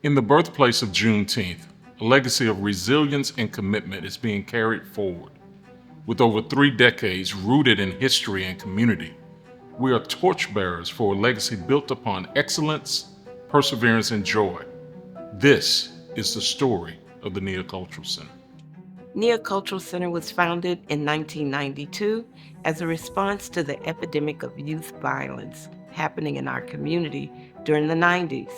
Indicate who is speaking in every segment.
Speaker 1: In the birthplace of Juneteenth, a legacy of resilience and commitment is being carried forward. With over 3 decades rooted in history and community, we are torchbearers for a legacy built upon excellence, perseverance, and joy. This is the story of the Nia Cultural Center.
Speaker 2: Nia Cultural Center was founded in 1992 as a response to the epidemic of youth violence happening in our community during the 90s.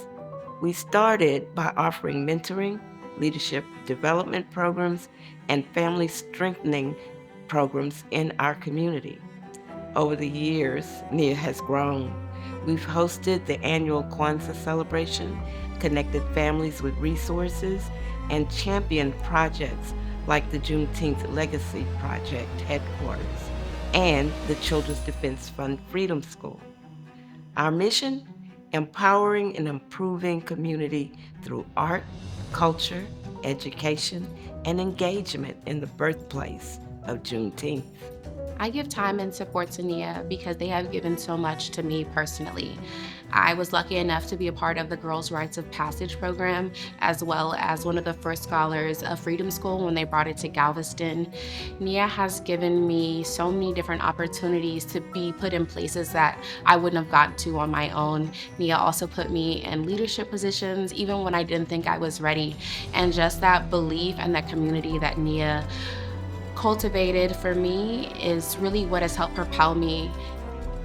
Speaker 2: We started by offering mentoring, leadership development programs, and family strengthening programs in our community. Over the years, Nia has grown. We've hosted the annual Kwanzaa celebration, connected families with resources, and championed projects like the Juneteenth Legacy Project headquarters and the Children's Defense Fund Freedom School. Our mission? Empowering and improving community through art, culture, education, and engagement in the birthplace of Juneteenth.
Speaker 3: I give time and support to Nia because they have given so much to me personally. I was lucky enough to be a part of the Girls' Rites of Passage program, as well as one of the first scholars of Freedom School when they brought it to Galveston. Nia has given me so many different opportunities to be put in places that I wouldn't have gotten to on my own. Nia also put me in leadership positions, even when I didn't think I was ready. And just that belief and that community that Nia cultivated for me is really what has helped propel me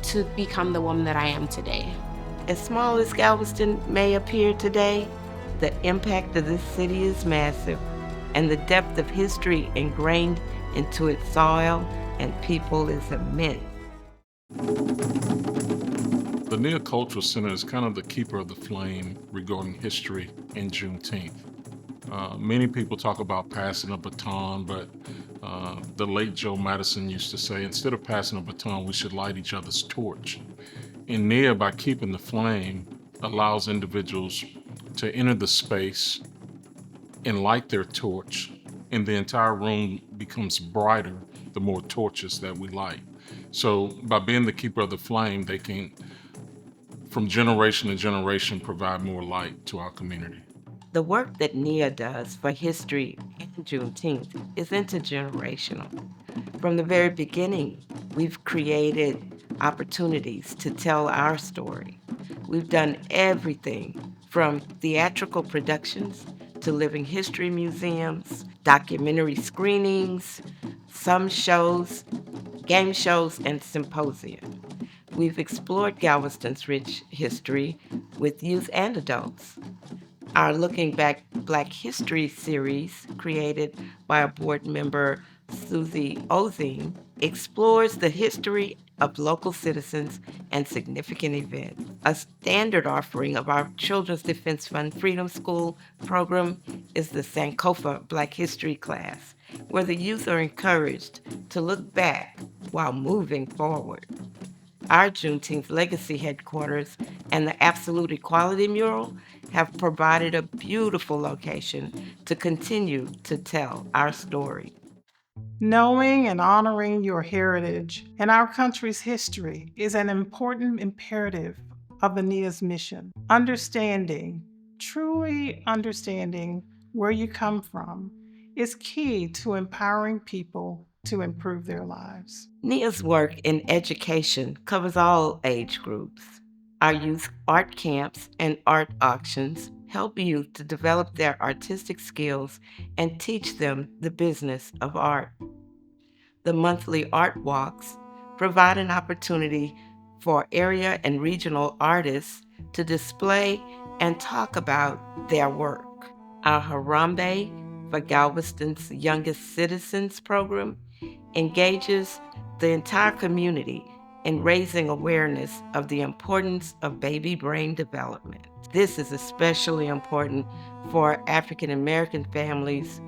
Speaker 3: to become the woman that I am today.
Speaker 2: As small as Galveston may appear today, the impact of this city is massive, and the depth of history ingrained into its soil and people is immense.
Speaker 1: The Nia Cultural Center is kind of the keeper of the flame regarding history in Juneteenth. Many people talk about passing a baton, but the late Joe Madison used to say, instead of passing a baton, we should light each other's torch. And Nia, by keeping the flame, allows individuals to enter the space and light their torch, and the entire room becomes brighter the more torches that we light. So by being the keeper of the flame, they can, from generation to generation, provide more light to our community.
Speaker 2: The work that Nia does for history and Juneteenth is intergenerational. From the very beginning, we've created opportunities to tell our story. We've done everything from theatrical productions to living history museums, documentary screenings, some shows, game shows, and symposia. We've explored Galveston's rich history with youth and adults. Our Looking Back Black History series, created by a board member, Susie Ozine, explores the history of local citizens and significant events. A standard offering of our Children's Defense Fund Freedom School program is the Sankofa Black History class, where the youth are encouraged to look back while moving forward. Our Juneteenth Legacy headquarters and the Absolute Equality mural have provided a beautiful location to continue to tell our story.
Speaker 4: Knowing and honoring your heritage and our country's history is an important imperative of Ania's mission. Understanding, truly understanding where you come from, is key to empowering people to improve their lives.
Speaker 2: Nia's work in education covers all age groups. Our youth art camps and art auctions help youth to develop their artistic skills and teach them the business of art. The monthly art walks provide an opportunity for area and regional artists to display and talk about their work. Our Harambe for Galveston's Youngest Citizens program engages the entire community in raising awareness of the importance of baby brain development. This is especially important for African American families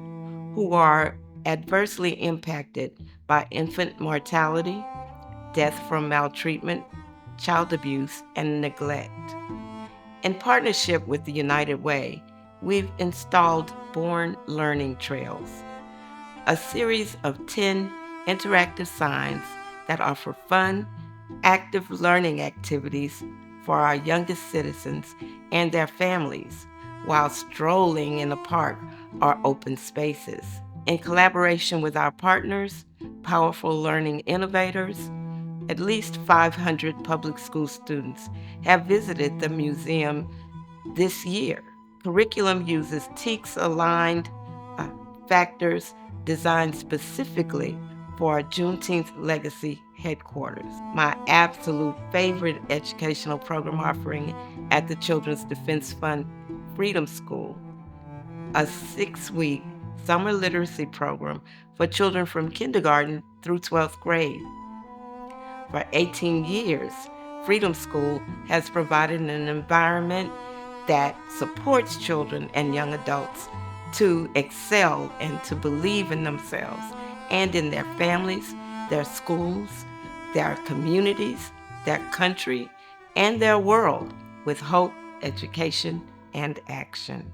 Speaker 2: who are adversely impacted by infant mortality, death from maltreatment, child abuse, and neglect. In partnership with the United Way, we've installed Born Learning Trails, a series of 10 interactive signs that offer fun, active learning activities for our youngest citizens and their families while strolling in the park or open spaces. In collaboration with our partners, Powerful Learning Innovators, at least 500 public school students have visited the museum this year. Curriculum uses TEKS-aligned uh, factors designed specifically for our Juneteenth Legacy headquarters. My absolute favorite educational program offering at the Children's Defense Fund Freedom School, a 6-week summer literacy program for children from kindergarten through 12th grade. For 18 years, Freedom School has provided an environment that supports children and young adults to excel and to believe in themselves and in their families, their schools, their communities, their country, and their world with hope, education, and action.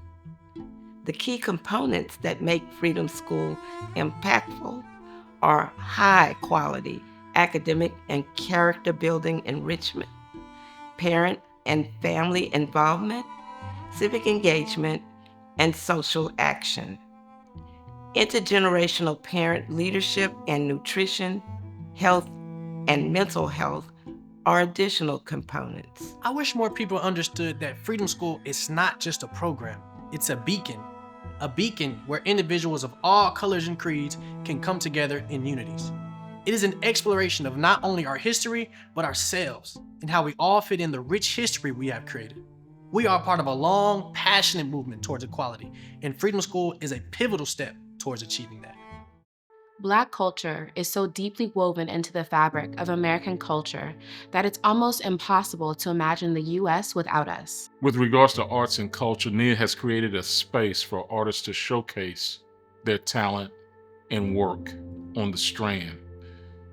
Speaker 2: The key components that make Freedom School impactful are high quality academic and character building enrichment, parent and family involvement, civic engagement, and social action. Intergenerational parent leadership and nutrition, health, and mental health are additional components.
Speaker 5: I wish more people understood that Freedom School is not just a program, it's a beacon. A beacon where individuals of all colors and creeds can come together in unities. It is an exploration of not only our history, but ourselves, and how we all fit in the rich history we have created. We are part of a long, passionate movement towards equality, and Freedom School is a pivotal step towards achieving that.
Speaker 3: Black culture is so deeply woven into the fabric of American culture that it's almost impossible to imagine the U.S. without us.
Speaker 1: With regards to arts and culture, Nia has created a space for artists to showcase their talent and work on the Strand.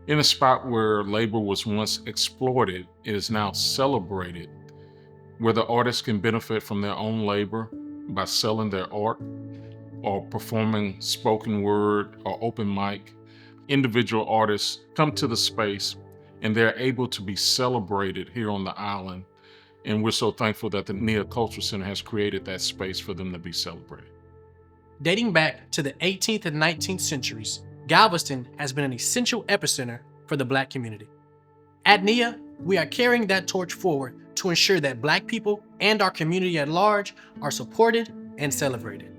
Speaker 1: In a spot where labor was once exploited, it is now celebrated, where the artists can benefit from their own labor by selling their art or performing spoken word or open mic. Individual artists come to the space and they're able to be celebrated here on the island. And we're so thankful that the Nia Cultural Center has created that space for them to be celebrated.
Speaker 5: Dating back to the 18th and 19th centuries, Galveston has been an essential epicenter for the Black community. At Nia, we are carrying that torch forward to ensure that Black people and our community at large are supported and celebrated.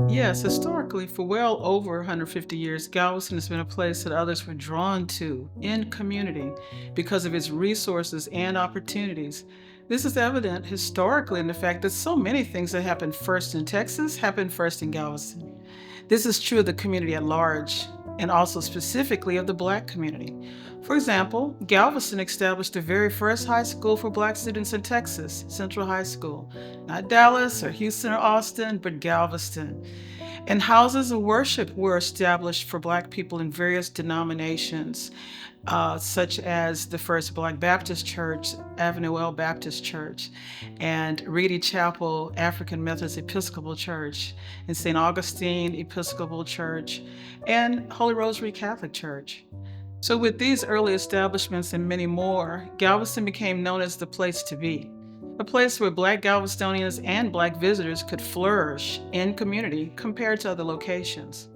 Speaker 4: Yes, historically, for well over 150 years, Galveston has been a place that others were drawn to in community because of its resources and opportunities. This is evident historically in the fact that so many things that happened first in Texas happened first in Galveston. This is true of the community at large and also specifically of the Black community. For example, Galveston established the very first high school for Black students in Texas, Central High School. Not Dallas or Houston or Austin, but Galveston. And houses of worship were established for Black people in various denominations, such as the First Black Baptist Church, Avenue L Baptist Church, and Reedy Chapel African Methodist Episcopal Church, and St. Augustine Episcopal Church, and Holy Rosary Catholic Church. So with these early establishments and many more, Galveston became known as the place to be. A place where Black Galvestonians and Black visitors could flourish in community compared to other locations.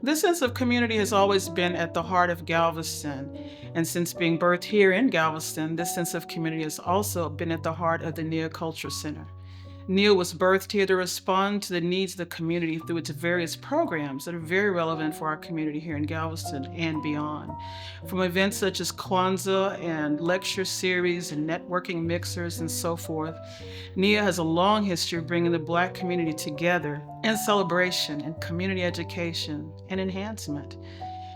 Speaker 4: This sense of community has always been at the heart of Galveston, and since being birthed here in Galveston, this sense of community has also been at the heart of the Nia Cultural Center. Nia was birthed here to respond to the needs of the community through its various programs that are very relevant for our community here in Galveston and beyond. From events such as Kwanzaa and lecture series and networking mixers and so forth, Nia has a long history of bringing the Black community together in celebration and community education and enhancement.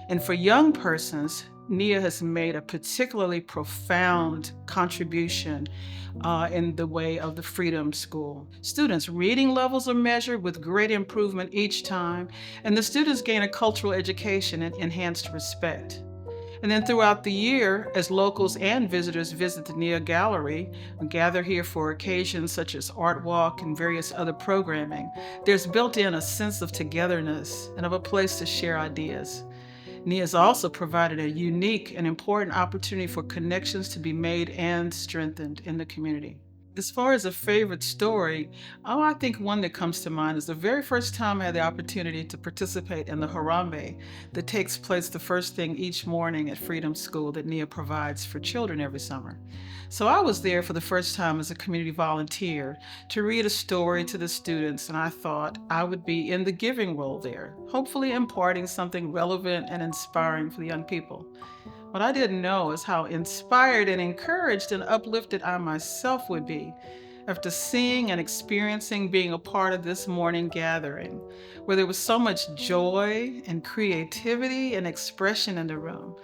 Speaker 4: And for young persons, Nia has made a particularly profound contribution in the way of the Freedom School. Students' reading levels are measured with great improvement each time, and the students gain a cultural education and enhanced respect. And then throughout the year, as locals and visitors visit the Nia Gallery and gather here for occasions such as Art Walk and various other programming, there's built in a sense of togetherness and of a place to share ideas. Nia has also provided a unique and important opportunity for connections to be made and strengthened in the community. As far as a favorite story, I think one that comes to mind is the very first time I had the opportunity to participate in the Harambe that takes place the first thing each morning at Freedom School that Nia provides for children every summer. So I was there for the first time as a community volunteer to read a story to the students, and I thought I would be in the giving role there, hopefully imparting something relevant and inspiring for the young people. What I didn't know is how inspired and encouraged and uplifted I myself would be after seeing and experiencing being a part of this morning gathering, where there was so much joy and creativity and expression in the room,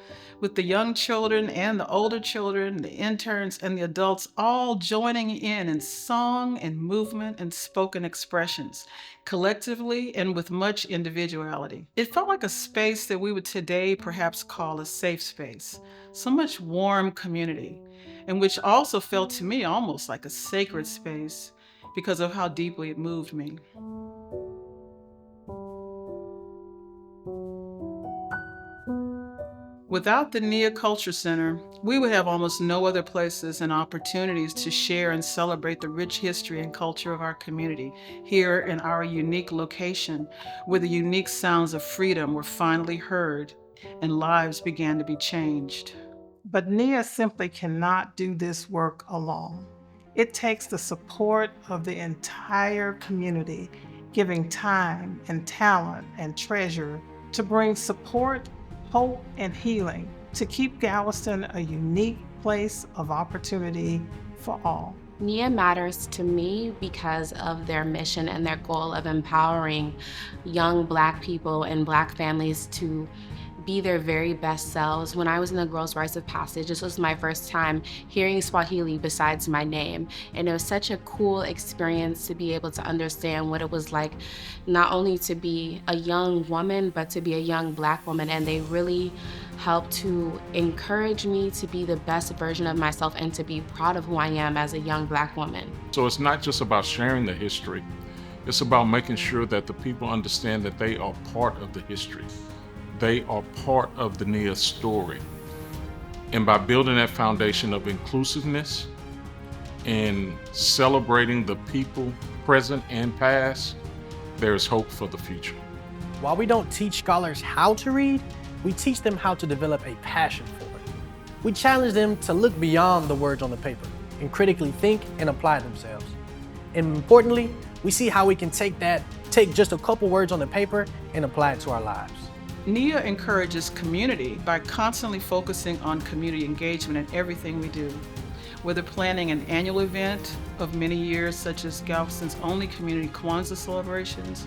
Speaker 4: with the young children and the older children, the interns and the adults all joining in song and movement and spoken expressions, collectively and with much individuality. It felt like a space that we would today perhaps call a safe space, so much warm community, and which also felt to me almost like a sacred space because of how deeply it moved me. Without the Nia Cultural Center, we would have almost no other places and opportunities to share and celebrate the rich history and culture of our community here in our unique location, where the unique sounds of freedom were finally heard and lives began to be changed. But Nia simply cannot do this work alone. It takes the support of the entire community, giving time and talent and treasure to bring support, hope, and healing to keep Galveston a unique place of opportunity for all.
Speaker 3: Nia matters to me because of their mission and their goal of empowering young Black people and Black families to be their very best selves. When I was in the Girls' Rites of Passage, this was my first time hearing Swahili besides my name. And it was such a cool experience to be able to understand what it was like not only to be a young woman, but to be a young Black woman. And they really helped to encourage me to be the best version of myself and to be proud of who I am as a young Black woman.
Speaker 1: So it's not just about sharing the history, it's about making sure that the people understand that they are part of the history. They are part of the Nia story. And by building that foundation of inclusiveness and celebrating the people present and past, there is hope for the future.
Speaker 5: While we don't teach scholars how to read, we teach them how to develop a passion for it. We challenge them to look beyond the words on the paper and critically think and apply themselves. And importantly, we see how we can take just a couple words on the paper and apply it to our lives.
Speaker 4: Nia encourages community by constantly focusing on community engagement in everything we do. Whether planning an annual event of many years, such as Galveston's only community Kwanzaa celebrations,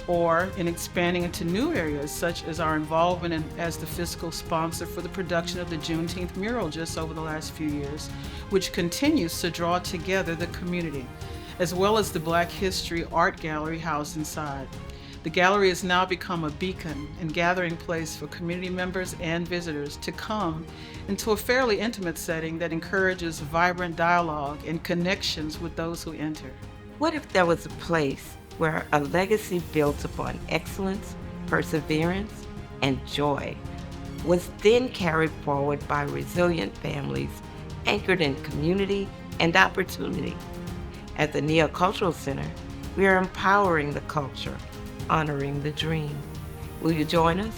Speaker 4: or in expanding into new areas, such as our involvement as the fiscal sponsor for the production of the Juneteenth mural just over the last few years, which continues to draw together the community, as well as the Black History Art Gallery housed inside. The gallery has now become a beacon and gathering place for community members and visitors to come into a fairly intimate setting that encourages vibrant dialogue and connections with those who enter.
Speaker 2: What if there was a place where a legacy built upon excellence, perseverance, and joy was then carried forward by resilient families anchored in community and opportunity? At the Nia Cultural Center, we are empowering the culture, honoring the dream. Will you join us?